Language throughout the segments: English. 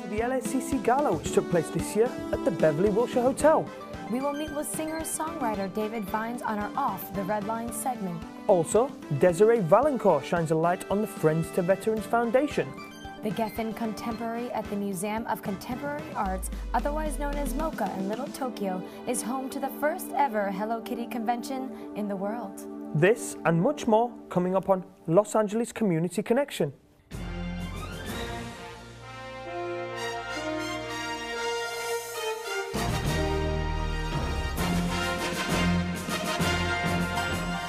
to the LACC Gala, which took place this year at the Beverly Wilshire Hotel. We will meet with singer-songwriter David Vines on our Off the Redline segment. Also, Desiree Valancourt shines a light on the Friends to Veterans Foundation. The Geffen Contemporary at the Museum of Contemporary Arts, otherwise known as MoCA in Little Tokyo, is home to the first ever Hello Kitty convention in the world. This and much more coming up on Los Angeles Community Connection.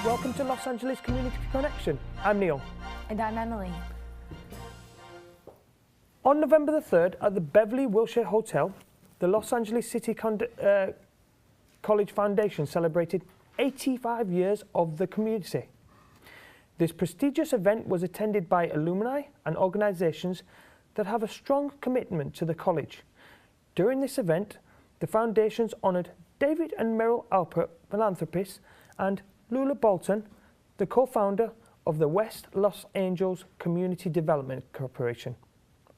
Welcome to Los Angeles Community Connection. I'm Neil. And I'm Emily. On November the 3rd at the Beverly Wilshire Hotel, the Los Angeles City College Foundation celebrated 85 years of the community. This prestigious event was attended by alumni and organizations that have a strong commitment to the college. During this event, the foundations honored David and Merrill Alpert, philanthropists, and Lula Bolton, the co-founder of the West Los Angeles Community Development Corporation.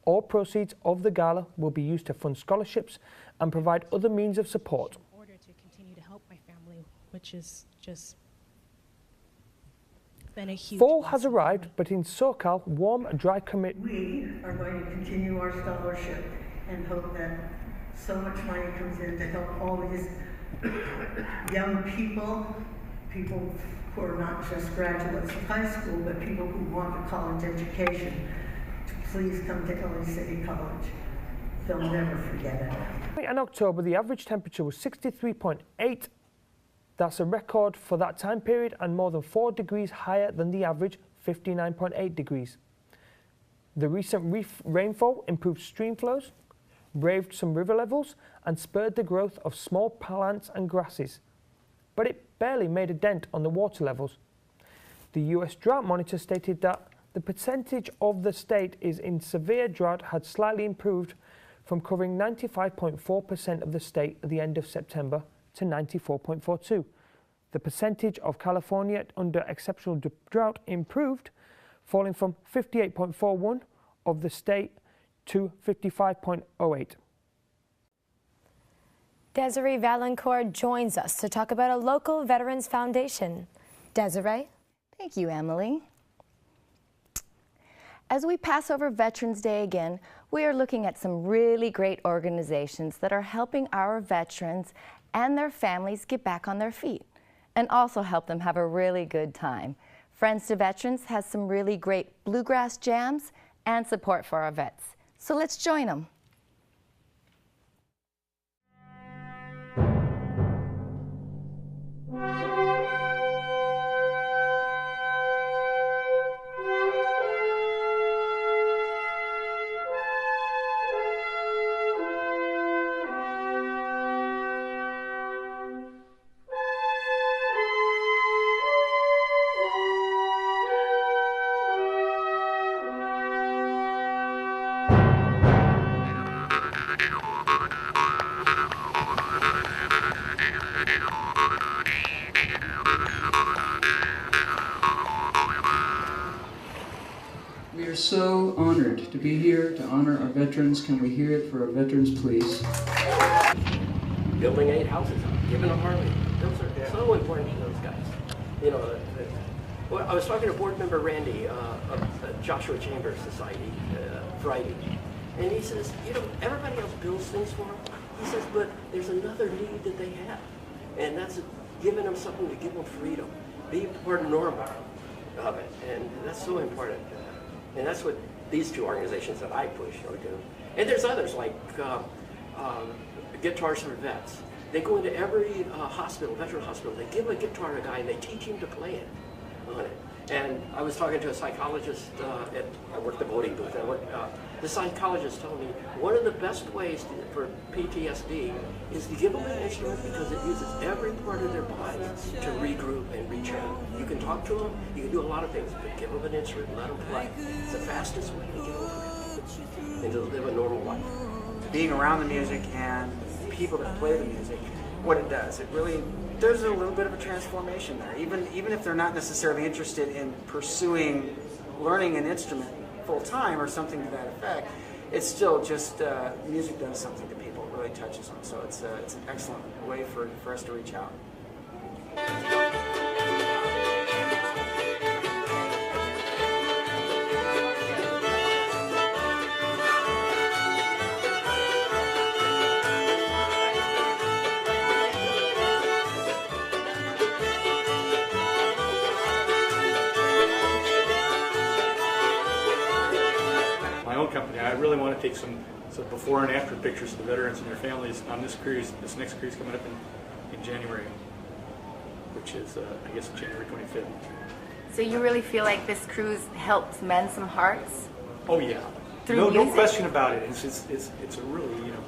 All proceeds of the gala will be used to fund scholarships and provide other means of support. In order to continue to help my family, which is just been a huge Fall has arrived, but in SoCal, warm, dry commit. We are going to continue our scholarship and hope that so much money comes in to help all these young people who are not just graduates of high school, but people who want a college education, to please come to LA City College. They'll never forget it. In October, the average temperature was 63.8. That's a record for that time period and more than 4 degrees higher than the average, 59.8 degrees. The recent rainfall improved stream flows, raised some river levels, and spurred the growth of small plants and grasses. But it barely made a dent on the water levels. The US Drought Monitor stated that the percentage of the state is in severe drought had slightly improved from covering 95.4% of the state at the end of September to 94.42. The percentage of California under exceptional drought improved, falling from 58.41 of the state to 55.08. Desiree Valancourt joins us to talk about a local Veterans Foundation. Desiree? Thank you, Emily. As we pass over Veterans Day again, we are looking at some really great organizations that are helping our veterans and their families get back on their feet and also help them have a really good time. Friends to Veterans has some really great bluegrass jams and support for our vets. So let's join them. We are so honored to be here to honor our veterans. Can we hear it for our veterans, please? Building 8 houses, giving a Harley. Those are so important to those guys. You know, well, I was talking to board member Randy of the Joshua Chambers Society Friday, and he says, you know, everybody else builds things for them. He says, but there's another need that they have, and that's giving them something to give them freedom, be part of normal of it, and that's so important. And that's what these two organizations that I push are doing. And there's others like Guitars for Vets. They go into every hospital, veteran hospital, they give a guitar to a guy and they teach him to play it on it. And I was talking to a psychologist I worked the voting booth, the psychologist told me one of the best ways for PTSD is to give them an instrument because it uses every part of their body to regroup and retrain. You can talk to them, you can do a lot of things, but give them an instrument, let them play. It's the fastest way to get over it and to live a normal life. Being around the music and people that play the music, what it does, there's a little bit of a transformation there. Even if they're not necessarily interested in pursuing learning an instrument full time or something to that effect, it's still just music does something to people. It really touches them. So it's an excellent way for us to reach out. Company. I really want to take some before and after pictures of the veterans and their families on this cruise, this next cruise coming up in January, which is, I guess, January 25th. So you really feel like this cruise helps mend some hearts? Oh yeah, no question about it. It's a really, you know,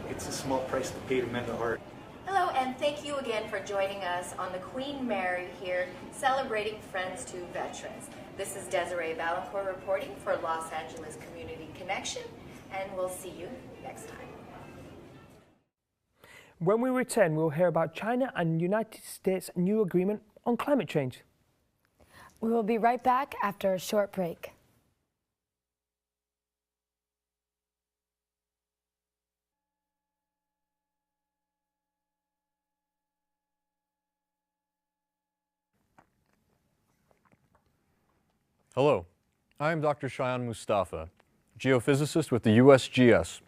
it's a small price to pay to mend a heart. Hello, and thank you again for joining us on the Queen Mary here, celebrating Friends to Veterans. This is Desiree Valancourt reporting for Los Angeles Community Connection, and we'll see you next time. When we return, we'll hear about China and United States' new agreement on climate change. We will be right back after a short break. Hello, I'm Dr. Shayan Mustafa, geophysicist with the USGS.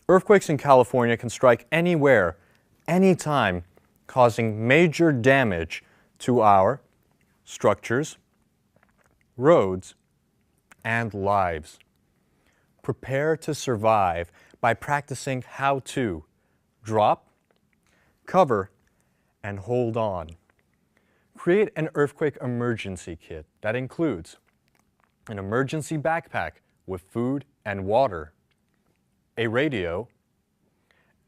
Earthquakes in California can strike anywhere, anytime, causing major damage to our structures, roads, and lives. Prepare to survive by practicing how to drop, cover, and hold on. Create an earthquake emergency kit that includes an emergency backpack with food and water, a radio,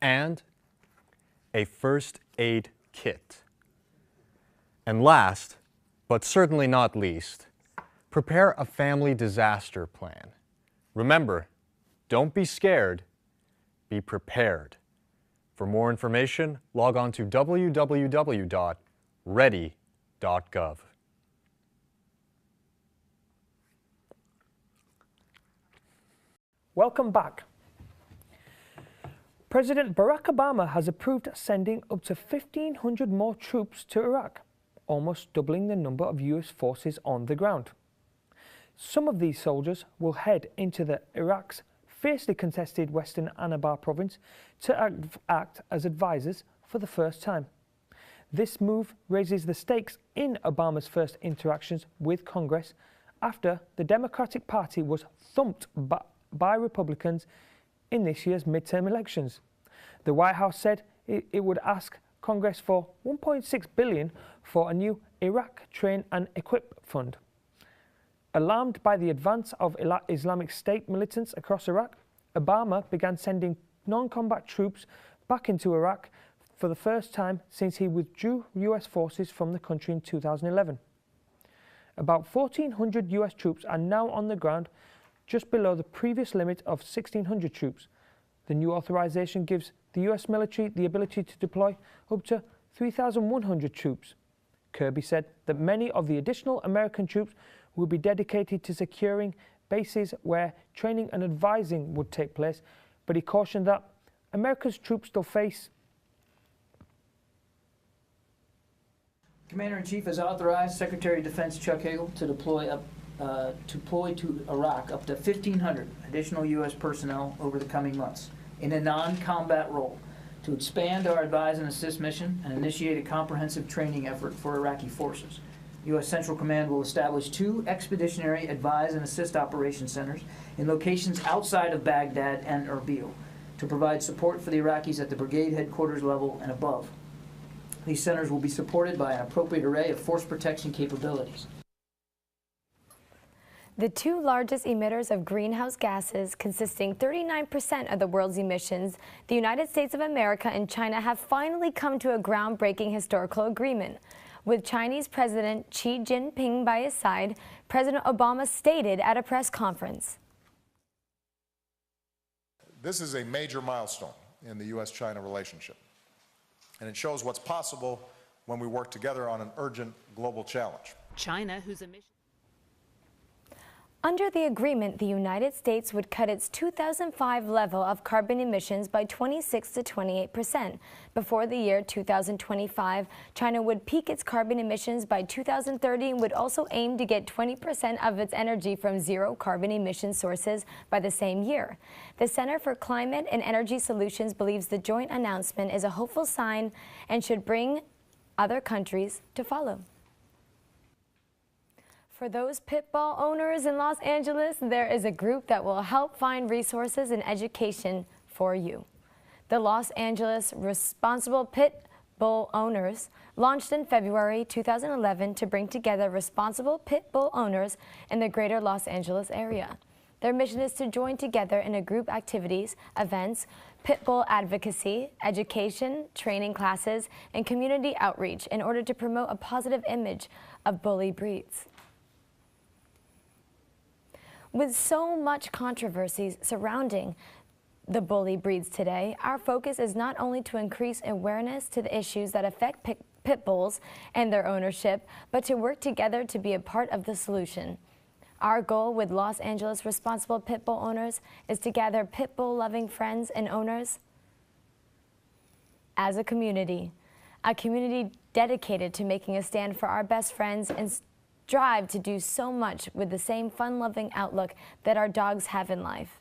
and a first aid kit. And last, but certainly not least, prepare a family disaster plan. Remember, don't be scared, be prepared. For more information, log on to www.ready.gov. Welcome back. President Barack Obama has approved sending up to 1,500 more troops to Iraq, almost doubling the number of US forces on the ground. Some of these soldiers will head into Iraq's fiercely contested western Anbar province to act as advisors for the first time. This move raises the stakes in Obama's first interactions with Congress after the Democratic Party was thumped by Republicans in this year's midterm elections. The White House said it would ask Congress for $1.6 billion for a new Iraq Train and Equip Fund. Alarmed by the advance of Islamic State militants across Iraq, Obama began sending non-combat troops back into Iraq for the first time since he withdrew US forces from the country in 2011. About 1,400 US troops are now on the ground, just below the previous limit of 1,600 troops. The new authorization gives the US military the ability to deploy up to 3,100 troops. Kirby said that many of the additional American troops will be dedicated to securing bases where training and advising would take place, but he cautioned that America's troops still face. Commander-in-Chief has authorized Secretary of Defense Chuck Hagel to deploy to Iraq up to 1,500 additional U.S. personnel over the coming months in a non-combat role to expand our advise and assist mission and initiate a comprehensive training effort for Iraqi forces. U.S. Central Command will establish 2 expeditionary advise and assist operation centers in locations outside of Baghdad and Erbil to provide support for the Iraqis at the brigade headquarters level and above. These centers will be supported by an appropriate array of force protection capabilities. The 2 largest emitters of greenhouse gases, consisting 39% of the world's emissions, the United States of America and China have finally come to a groundbreaking historical agreement. With Chinese President Xi Jinping by his side, President Obama stated at a press conference. This is a major milestone in the U.S.-China relationship, and it shows what's possible when we work together on an urgent global challenge. China, whose emissions Under the agreement, the United States would cut its 2005 level of carbon emissions by 26 to 28%. Before the year 2025, China would peak its carbon emissions by 2030 and would also aim to get 20% of its energy from zero carbon emission sources by the same year. The Center for Climate and Energy Solutions believes the joint announcement is a hopeful sign and should bring other countries to follow. For those pit bull owners in Los Angeles, there is a group that will help find resources and education for you. The Los Angeles Responsible Pit Bull Owners launched in February 2011 to bring together responsible pit bull owners in the greater Los Angeles area. Their mission is to join together in a group activities, events, pit bull advocacy, education, training classes, and community outreach in order to promote a positive image of bully breeds. With so much controversies surrounding the bully breeds today, our focus is not only to increase awareness to the issues that affect pit bulls and their ownership, but to work together to be a part of the solution. Our goal with Los Angeles Responsible Pit Bull Owners is to gather pit bull loving friends and owners as a community dedicated to making a stand for our best friends and strive to do so much with the same fun-loving outlook that our dogs have in life.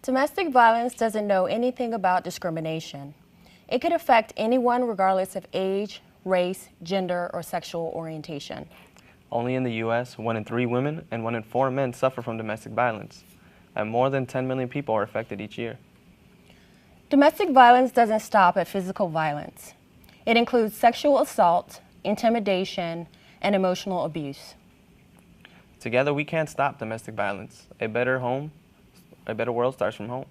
Domestic violence doesn't know anything about discrimination. It could affect anyone regardless of age, race, gender, or sexual orientation. Only in the U.S., 1 in 3 women and 1 in 4 men suffer from domestic violence, and more than 10 million people are affected each year. Domestic violence doesn't stop at physical violence. It includes sexual assault, intimidation, and emotional abuse. Together we can't stop domestic violence. A better world starts from home.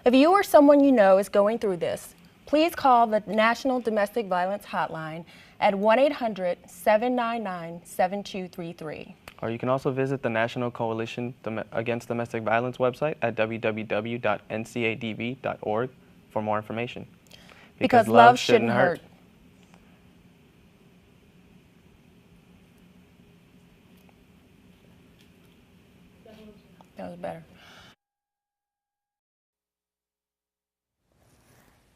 If you or someone you know is going through this, please call the National Domestic Violence Hotline at 1-800-799-7233. Or you can also visit the National Coalition Against Domestic Violence website at www.ncadv.org for more information. Because love shouldn't hurt. That was better.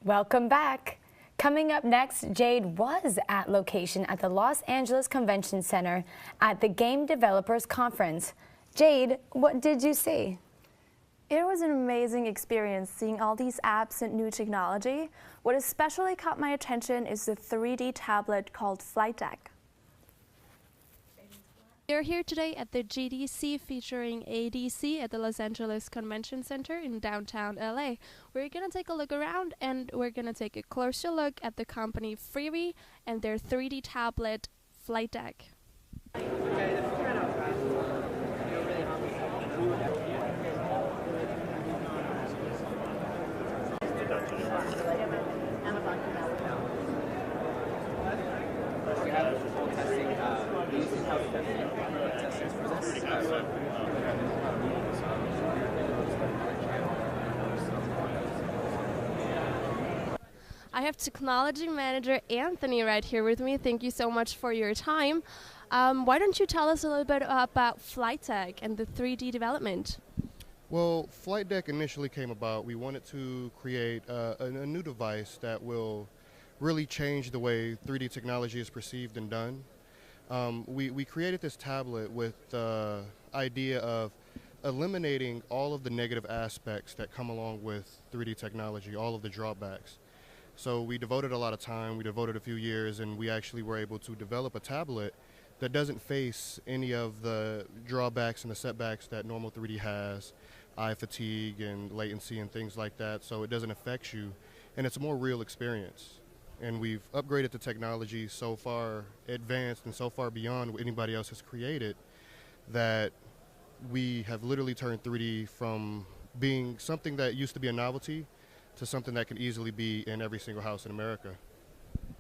Welcome back. Coming up next, Jade was at location at the Los Angeles Convention Center at the Game Developers Conference. Jade, what did you see? It was an amazing experience seeing all these apps and new technology. What especially caught my attention is the 3D tablet called Flight Deck. We're here today at the GDC featuring ADC at the Los Angeles Convention Center in downtown LA. We're going to take a look around and we're going to take a closer look at the company Freebie and their 3D tablet Flight Deck. I have technology manager Anthony right here with me. Thank you so much for your time. Why don't you tell us a little bit about Flight Deck and the 3D development? Well, Flight Deck initially came about. We wanted to create a new device that will really change the way 3D technology is perceived and done. We created this tablet with the idea of eliminating all of the negative aspects that come along with 3D technology, all of the drawbacks. So we devoted a lot of time, we devoted a few years, and we actually were able to develop a tablet that doesn't face any of the drawbacks and the setbacks that normal 3D has, eye fatigue and latency and things like that, so it doesn't affect you, and it's a more real experience. And we've upgraded the technology so far advanced and so far beyond what anybody else has created that we have literally turned 3D from being something that used to be a novelty to something that can easily be in every single house in America.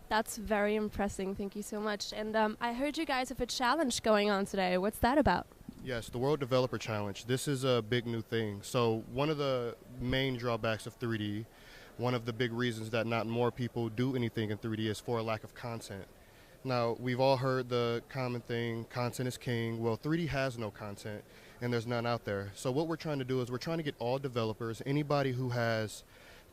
That's very impressive. Thank you so much. And I heard you guys have a challenge going on today. What's that about? Yes, the World Developer Challenge. This is a big new thing. So one of the main drawbacks of 3D, one of the big reasons that not more people do anything in 3D is for a lack of content. Now, we've all heard the common thing, content is king. Well, 3D has no content, and there's none out there. So what we're trying to do is we're trying to get all developers, anybody who has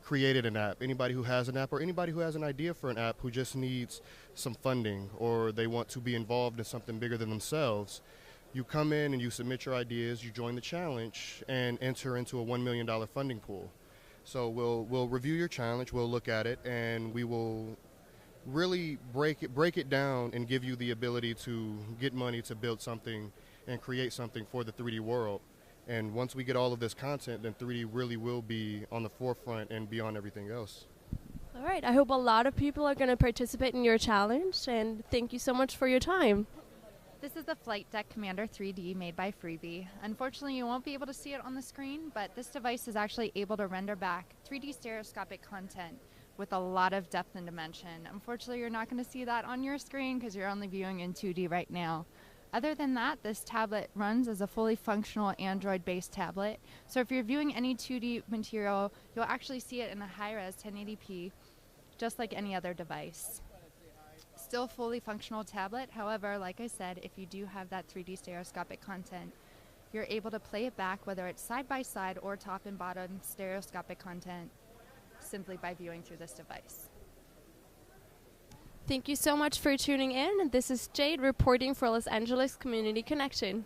created an app, anybody who has an app, or anybody who has an idea for an app who just needs some funding or they want to be involved in something bigger than themselves. You come in and you submit your ideas, you join the challenge, and enter into a $1 million funding pool. So we'll review your challenge, we'll look at it, and we will really break it down and give you the ability to get money to build something and create something for the 3D world. And once we get all of this content, then 3D really will be on the forefront and beyond everything else. All right, I hope a lot of people are going to participate in your challenge, and thank you so much for your time. This is the Flight Deck Commander 3D made by Freebie. Unfortunately, you won't be able to see it on the screen, but this device is actually able to render back 3D stereoscopic content with a lot of depth and dimension. Unfortunately, you're not going to see that on your screen because you're only viewing in 2D right now. Other than that, this tablet runs as a fully functional Android-based tablet. So if you're viewing any 2D material, you'll actually see it in a high-res 1080p, just like any other device. Still fully functional tablet. However, like I said, if you do have that 3D stereoscopic content, you're able to play it back, whether it's side-by-side or top and bottom stereoscopic content, simply by viewing through this device. Thank you so much for tuning in. This is Jade reporting for Los Angeles Community Connection.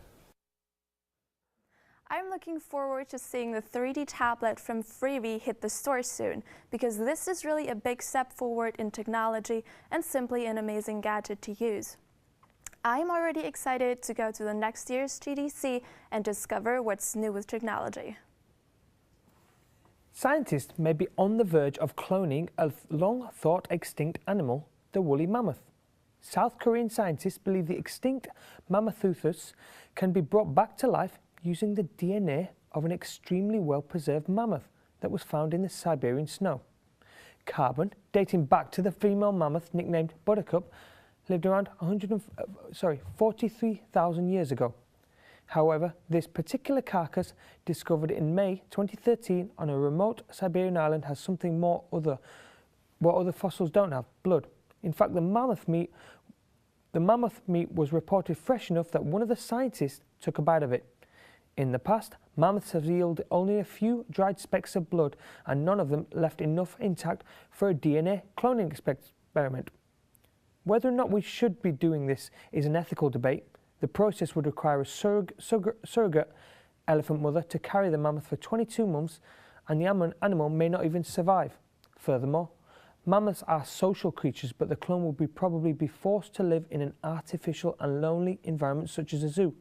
I'm looking forward to seeing the 3D tablet from Freebie hit the stores soon, because this is really a big step forward in technology and simply an amazing gadget to use. I'm already excited to go to the next year's GDC and discover what's new with technology. Scientists may be on the verge of cloning a long-thought extinct animal, the woolly mammoth. South Korean scientists believe the extinct Mammothus can be brought back to life using the DNA of an extremely well-preserved mammoth that was found in the Siberian snow. Carbon, dating back to the female mammoth nicknamed Buttercup, lived around 43,000 years ago. However, this particular carcass, discovered in May 2013 on a remote Siberian island, has something more what other fossils don't have: blood. In fact, the mammoth meat was reported fresh enough that one of the scientists took a bite of it. In the past, mammoths have yielded only a few dried specks of blood, and none of them left enough intact for a DNA cloning experiment. Whether or not we should be doing this is an ethical debate. The process would require a surrogate elephant mother to carry the mammoth for 22 months, and the animal may not even survive. Furthermore, mammoths are social creatures, but the clone will probably be forced to live in an artificial and lonely environment such as a zoo.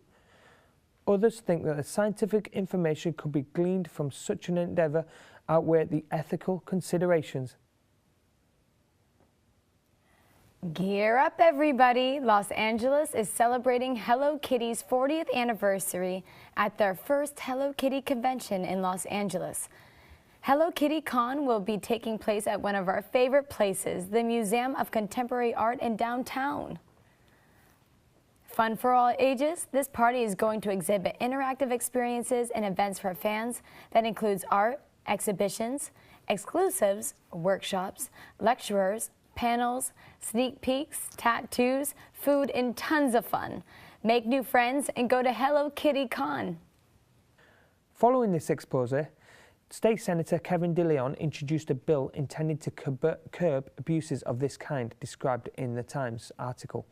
Others think that the scientific information could be gleaned from such an endeavour outweigh the ethical considerations. Gear up, everybody! Los Angeles is celebrating Hello Kitty's 40th anniversary at their first Hello Kitty convention in Los Angeles. Hello Kitty Con will be taking place at one of our favorite places, the Museum of Contemporary Art in downtown. Fun for all ages, this party is going to exhibit interactive experiences and events for fans that includes art, exhibitions, exclusives, workshops, lecturers, panels, sneak peeks, tattoos, food, and tons of fun. Make new friends and go to Hello Kitty Con. Following this expose, State Senator Kevin DeLeon introduced a bill intended to curb abuses of this kind, described in the Times article.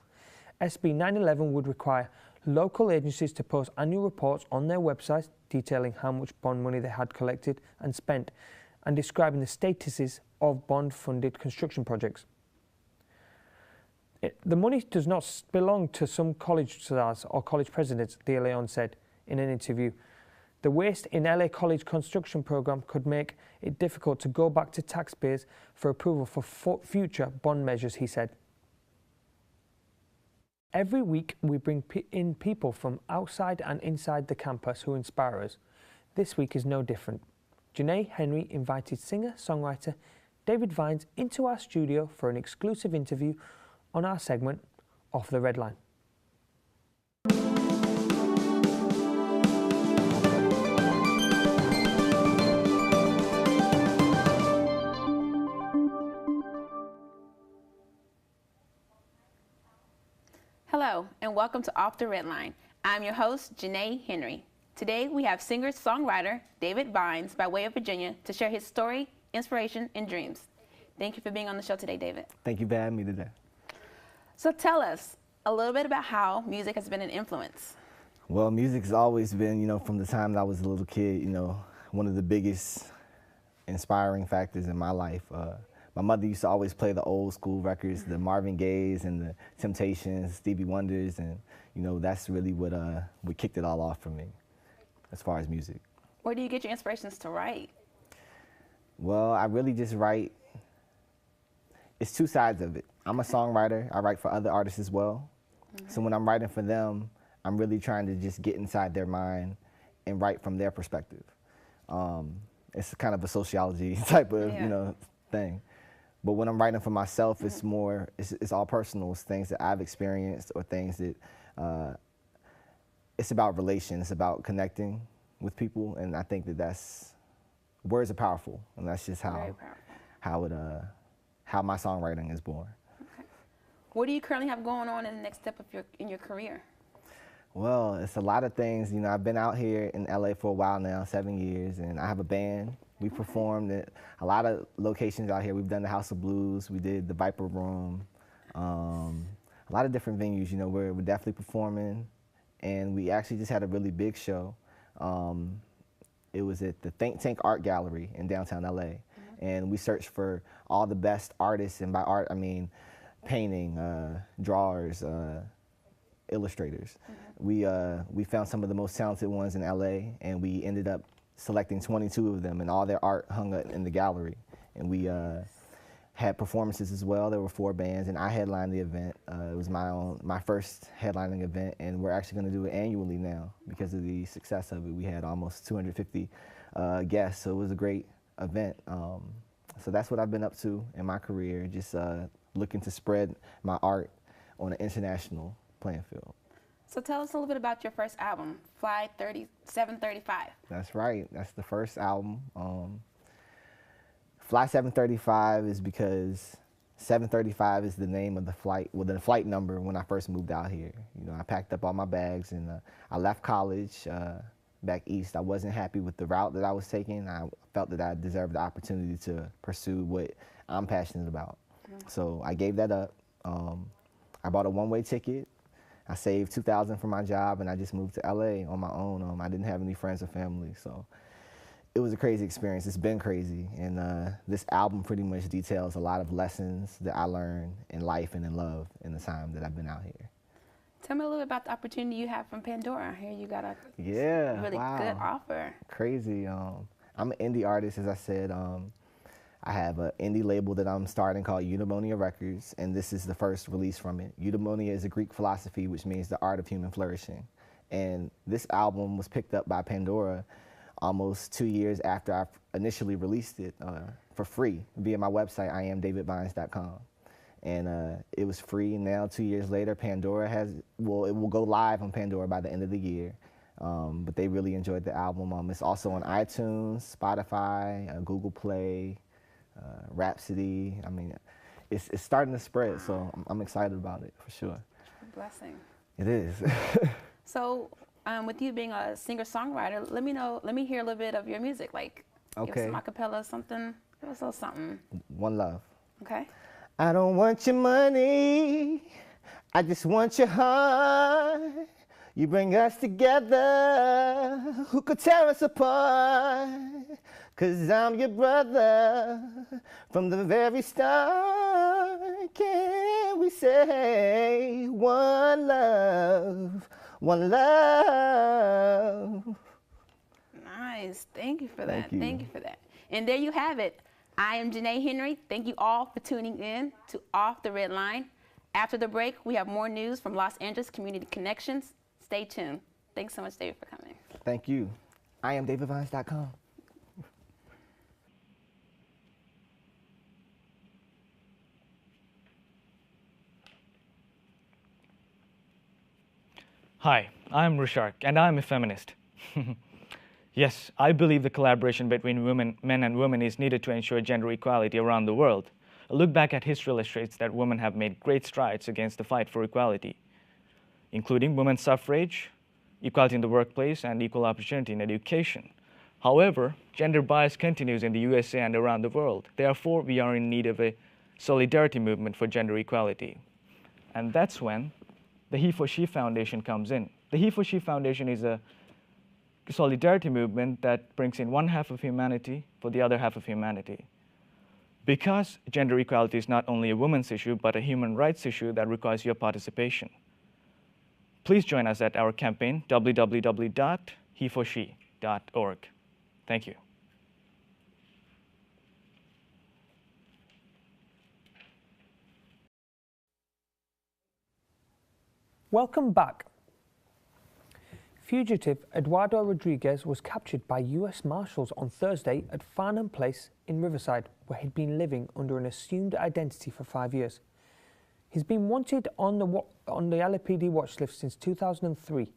SB 911 would require local agencies to post annual reports on their websites detailing how much bond money they had collected and spent, and describing the statuses of bond-funded construction projects. The money does not belong to some college stars or college presidents, De Leon said in an interview. The waste in LA College construction program could make it difficult to go back to taxpayers for approval for future bond measures, he said. Every week we bring in people from outside and inside the campus who inspire us. This week is no different. Janae Henry invited singer-songwriter David Vines into our studio for an exclusive interview on our segment, Off the Redline. Hello, and welcome to Off the Redline. I'm your host, Janae Henry. Today, we have singer-songwriter David Vines by way of Virginia to share his story, inspiration, and dreams. Thank you for being on the show today, David. Thank you for having me today. So tell us a little bit about how music has been an influence. Well, music's always been, from the time that I was a little kid, one of the biggest inspiring factors in my life. My mother used to always play the old school records, the Marvin Gayes and the Temptations, Stevie Wonders, and that's really what kicked it all off for me as far as music. Where do you get your inspirations to write? Well, I really just write. It's two sides of it. I'm a songwriter. I write for other artists as well. So when I'm writing for them, I'm really trying to just get inside their mind and write from their perspective. It's kind of a sociology type of thing. But when I'm writing for myself, it's more, it's all personal. It's things that I've experienced or things that, it's about relations, it's about connecting with people. And I think that words are powerful. And that's just how my songwriting is born. Okay. What do you currently have going on in the next step of in your career? Well, it's a lot of things. I've been out here in LA for a while now, 7 years, and I have a band. We performed at a lot of locations out here. We've done the House of Blues, we did the Viper Room, a lot of different venues, where we're definitely performing. And we actually just had a really big show. It was at the Think Tank Art Gallery in downtown LA. And we searched for all the best artists, and by art, I mean painting, drawers, illustrators. We found some of the most talented ones in LA, and we ended up selecting 22 of them, and all their art hung up in the gallery. And we had performances as well. There were 4 bands, and I headlined the event. It was my first headlining event, and we're actually going to do it annually now because of the success of it. We had almost 250 guests, so it was a great event. So that's what I've been up to in my career, just looking to spread my art on an international playing field. So tell us a little bit about your first album, Fly 735. That's right. That's the first album. Fly 735 is because 735 is the name of the flight, the flight number when I first moved out here. I packed up all my bags and I left college back east. I wasn't happy with the route that I was taking. I felt that I deserved the opportunity to pursue what I'm passionate about. So I gave that up. I bought a one-way ticket. I saved $2,000 for my job, and I just moved to LA on my own. I didn't have any friends or family, so it was a crazy experience. It's been crazy, and this album pretty much details a lot of lessons that I learned in life and in love in the time that I've been out here. Tell me a little bit about the opportunity you have from Pandora. I hear you got a really good offer. Crazy. I'm an indie artist, as I said. I have an indie label that I'm starting called Eudaimonia Records, and this is the first release from it. Eudaimonia is a Greek philosophy, which means the art of human flourishing. And this album was picked up by Pandora almost 2 years after I initially released it for free via my website, IamDavidVines.com. And it was free. Now, 2 years later, Pandora it will go live on Pandora by the end of the year. But they really enjoyed the album. It's also on iTunes, Spotify, Google Play, Rhapsody. I mean, it's starting to spread, so I'm excited about it for sure. A blessing. It is. So, with you being a singer-songwriter, let me hear a little bit of your music. Like, give us some acapella, something. Give us a little something. One Love. Okay. I don't want your money, I just want your heart. You bring us together, who could tear us apart? 'Cause I'm your brother from the very start. Can we say one love, one love? Nice. Thank you for that. Thank you for that. And there you have it. I am Janae Henry. Thank you all for tuning in to Off the Red Line. After the break, we have more news from Los Angeles Community Connections. Stay tuned. Thanks so much, David, for coming. Thank you. IamDavidVines.com. Hi, I'm Rishark, and I'm a feminist. Yes, I believe the collaboration between men and women is needed to ensure gender equality around the world. A look back at history illustrates that women have made great strides against the fight for equality. including women's suffrage, equality in the workplace, and equal opportunity in education. However, gender bias continues in the USA and around the world. Therefore, we are in need of a solidarity movement for gender equality. And that's when the He for She Foundation comes in. The He for She Foundation is a solidarity movement that brings in one half of humanity for the other half of humanity. Because gender equality is not only a women's issue, but a human rights issue that requires your participation. Please join us at our campaign, www.heforshe.org. Thank you. Welcome back. Fugitive Eduardo Rodriguez was captured by US Marshals on Thursday at Farnham Place in Riverside, where he'd been living under an assumed identity for 5 years. He's been wanted on the LAPD watch list since 2003.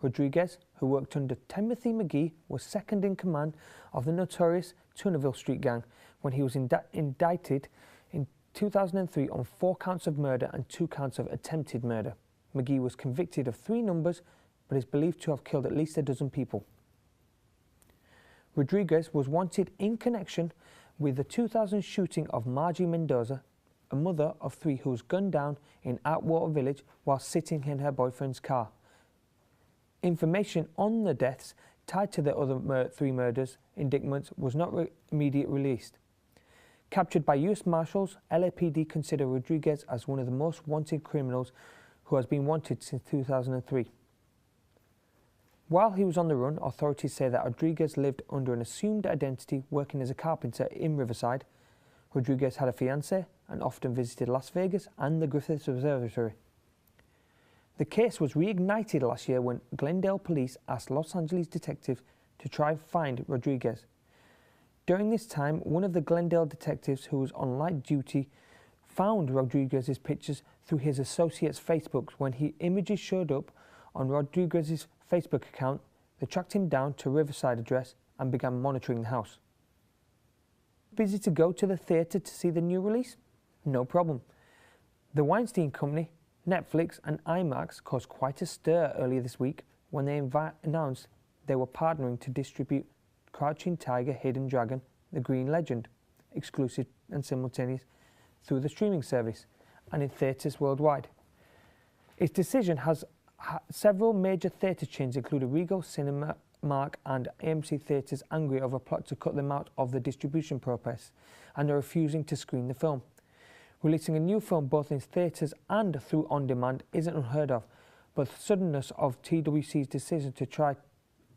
Rodriguez, who worked under Timothy McGee, was second in command of the notorious Turneville Street Gang when he was indicted in 2003 on 4 counts of murder and 2 counts of attempted murder. McGee was convicted of 3 numbers, but is believed to have killed at least a dozen people. Rodriguez was wanted in connection with the 2000 shooting of Margie Mendoza, a mother of 3 who was gunned down in Atwater Village while sitting in her boyfriend's car. Information on the deaths tied to the other 3 murders indictments was not immediately released. Captured by US Marshals, LAPD consider Rodriguez as one of the most wanted criminals who has been wanted since 2003. While he was on the run, authorities say that Rodriguez lived under an assumed identity working as a carpenter in Riverside. Rodriguez had a fiancée and often visited Las Vegas and the Griffith Observatory. The case was reignited last year when Glendale police asked Los Angeles detectives to try and find Rodriguez. During this time, one of the Glendale detectives who was on light duty found Rodriguez's pictures through his associate's Facebook. When his images showed up on Rodriguez's Facebook account, they tracked him down to Riverside address and began monitoring the house. Busy to go to the theatre to see the new release? No problem. The Weinstein Company, Netflix and IMAX caused quite a stir earlier this week when they announced they were partnering to distribute Crouching Tiger, Hidden Dragon, The Green Legend, exclusive and simultaneous through the streaming service and in theatres worldwide. Its decision has several major theatre chains, including Regal, Cinemark and AMC Theatres, angry over a plot to cut them out of the distribution process and are refusing to screen the film. Releasing a new film both in theatres and through on-demand isn't unheard of, but the suddenness of TWC's decision to try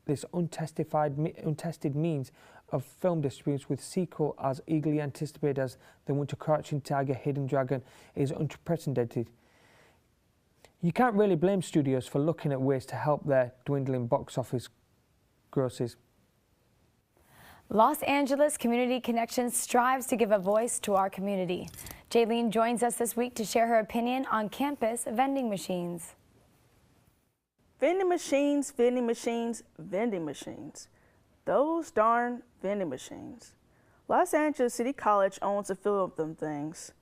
this untested means of film distribution with sequel as eagerly anticipated as the one to Crouching Tiger, Hidden Dragon is unprecedented. You can't really blame studios for looking at ways to help their dwindling box office grosses. Los Angeles Community Connections strives to give a voice to our community. Jaylene joins us this week to share her opinion on campus vending machines. Vending machines, vending machines, vending machines. Those darn vending machines. Los Angeles City College owns a few of them things.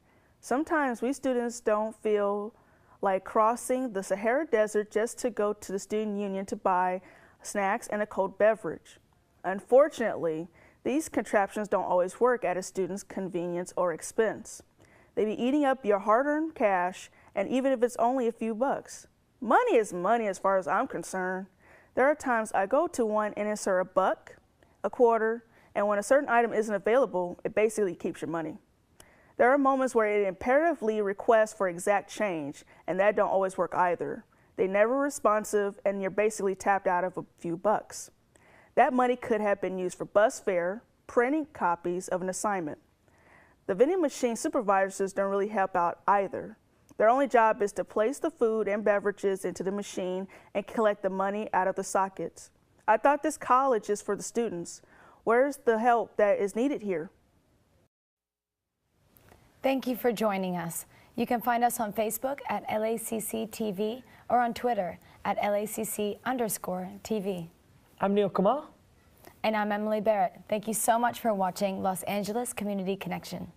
Sometimes we students don't feel like crossing the Sahara Desert just to go to the student union to buy snacks and a cold beverage. Unfortunately, these contraptions don't always work at a student's convenience or expense. They be eating up your hard-earned cash, and even if it's only a few bucks. Money is money as far as I'm concerned. There are times I go to one and insert a buck, a quarter, and when a certain item isn't available, it basically keeps your money. There are moments where it imperatively requests for exact change, and that don't always work either. They're never responsive, and you're basically tapped out of a few bucks. That money could have been used for bus fare, printing copies of an assignment. The vending machine supervisors don't really help out either. Their only job is to place the food and beverages into the machine and collect the money out of the sockets. I thought this college is for the students. Where's the help that is needed here? Thank you for joining us. You can find us on Facebook at LACC TV or on Twitter at LACC_TV. I'm Neil Kumar. And I'm Emily Barrett. Thank you so much for watching Los Angeles Community Connection.